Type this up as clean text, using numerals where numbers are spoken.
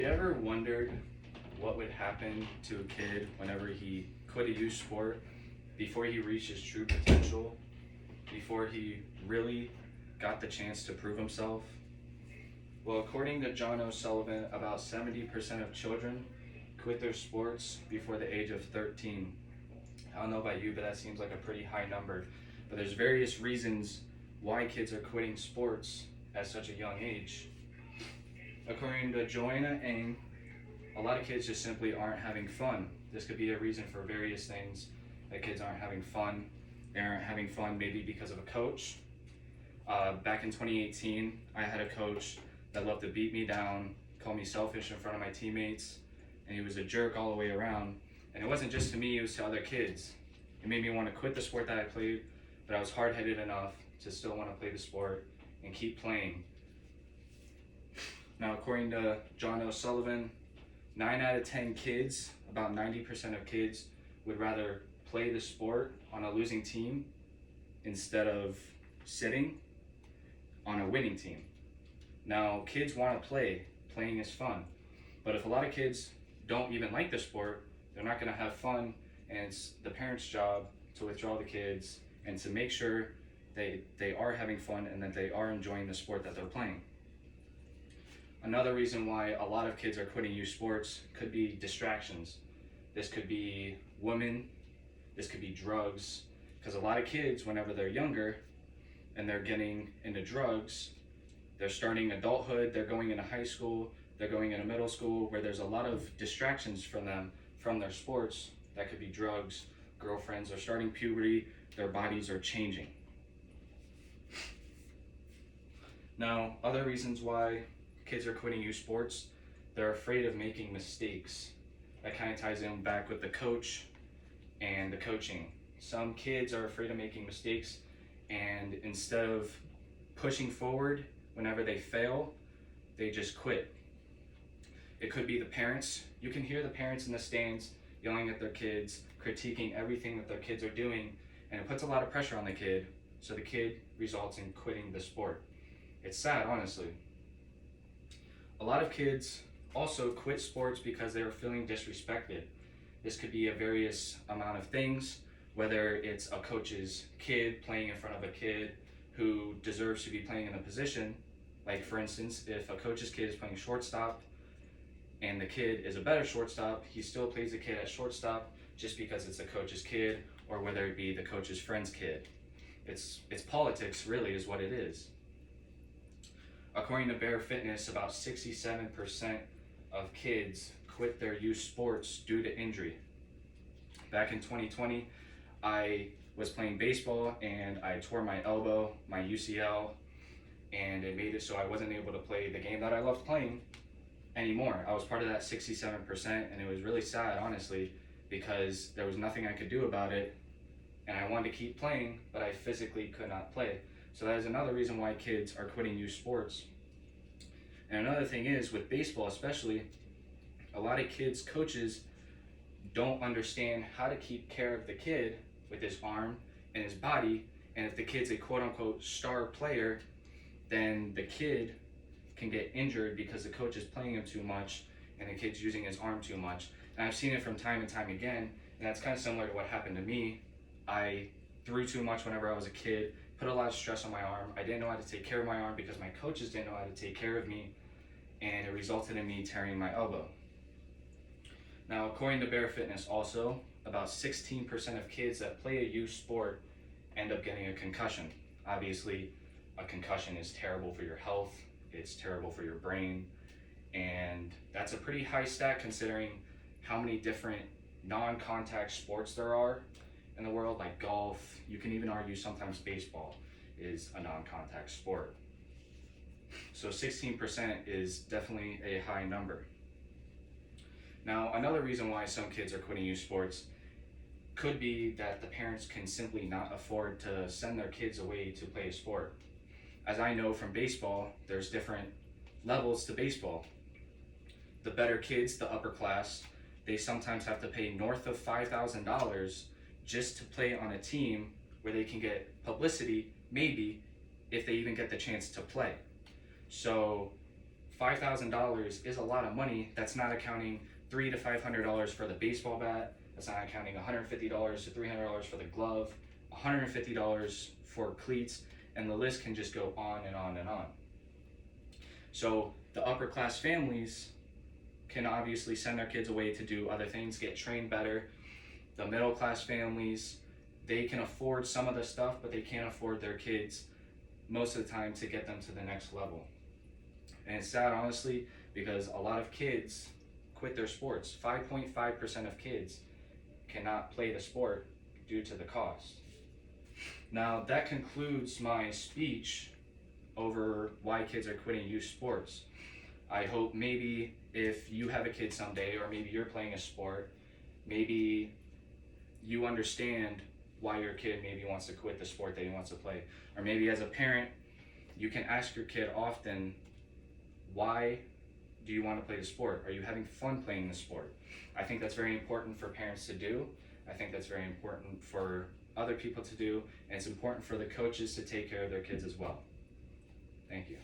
You ever wondered what would happen to a kid whenever he quit a youth sport before he reached his true potential, before he really got the chance to prove himself? Well, according to John O'Sullivan, about 70% of children quit their sports before the age of 13. I don't know about you, but that seems like a pretty high number. But there's various reasons why kids are quitting sports at such a young age. According to Joanna Ng, a lot of kids just simply aren't having fun. This could be a reason for various things that kids aren't having fun. They aren't having fun maybe because of a coach. Back in 2018, I had a coach that loved to beat me down, call me selfish in front of my teammates, and he was a jerk all the way around. And it wasn't just to me, it was to other kids. It made me want to quit the sport that I played, but I was hard-headed enough to still want to play the sport and keep playing. Now, according to John O'Sullivan, 9 out of 10 kids, about 90% of kids, would rather play the sport on a losing team instead of sitting on a winning team. Now, kids want to play. Playing is fun. But if a lot of kids don't even like the sport, they're not going to have fun, and it's the parents' job to withdraw the kids and to make sure they are having fun and that they are enjoying the sport that they're playing. Another reason why a lot of kids are quitting youth sports could be distractions. This could be women, this could be drugs, because a lot of kids, whenever they're younger and they're getting into drugs, they're starting adulthood, they're going into high school, they're going into middle school, where there's a lot of distractions from them, from their sports. That could be drugs, girlfriends, they're starting puberty, their bodies are changing. Now, other reasons why kids are quitting youth sports, they're afraid of making mistakes. That kind of ties in back with the coach and the coaching. Some kids are afraid of making mistakes, and instead of pushing forward whenever they fail, they just quit. It could be the parents. You can hear the parents in the stands yelling at their kids, critiquing everything that their kids are doing, and it puts a lot of pressure on the kid, so the kid results in quitting the sport. It's sad, honestly. A lot of kids also quit sports because they were feeling disrespected. This could be a various amount of things, whether it's a coach's kid playing in front of a kid who deserves to be playing in a position. Like, for instance, if a coach's kid is playing shortstop and the kid is a better shortstop, he still plays the kid at shortstop just because it's the coach's kid, or whether it be the coach's friend's kid. It's politics, really, is what it is. According to Bare Fitness, about 67% of kids quit their youth sports due to injury. Back in 2020, I was playing baseball and I tore my elbow, my UCL, and it made it so I wasn't able to play the game that I loved playing anymore. I was part of that 67%, and it was really sad, honestly, because there was nothing I could do about it, and I wanted to keep playing, but I physically could not play. So that is another reason why kids are quitting youth sports. And another thing is, with baseball especially, a lot of kids' coaches don't understand how to keep care of the kid with his arm and his body, and if the kid's a quote-unquote star player, then the kid can get injured because the coach is playing him too much and the kid's using his arm too much. And I've seen it from time and time again, and that's kind of similar to what happened to me. I threw too much whenever I was a kid, put a lot of stress on my arm. I didn't know how to take care of my arm because my coaches didn't know how to take care of me, and it resulted in me tearing my elbow. Now, according to Bare Fitness also, about 16% of kids that play a youth sport end up getting a concussion. Obviously, a concussion is terrible for your health, it's terrible for your brain, and that's a pretty high stat considering how many different non-contact sports there are in the world, like golf. You can even argue sometimes baseball is a non-contact sport. So 16% is definitely a high number. Now, another reason why some kids are quitting youth sports could be that the parents can simply not afford to send their kids away to play a sport. As I know from baseball, there's different levels to baseball. The better kids, the upper class, they sometimes have to pay north of $5,000 just to play on a team where they can get publicity, maybe, if they even get the chance to play. So $5,000 is a lot of money. That's not accounting $300 to $500 for the baseball bat. That's not accounting $150 to $300 for the glove, $150 for cleats, and the list can just go on and on and on. So the upper class families can obviously send their kids away to do other things, get trained better. The middle class families, they can afford some of the stuff, but they can't afford their kids most of the time to get them to the next level. And it's sad, honestly, because a lot of kids quit their sports. 5.5% of kids cannot play the sport due to the cost. Now, that concludes my speech over why kids are quitting youth sports. I hope maybe if you have a kid someday, or maybe you're playing a sport, maybe you understand why your kid maybe wants to quit the sport that he wants to play. Or maybe as a parent, you can ask your kid often, why do you want to play the sport? Are you having fun playing the sport? I think that's very important for parents to do. I think that's very important for other people to do, and it's important for the coaches to take care of their kids as well. Thank you.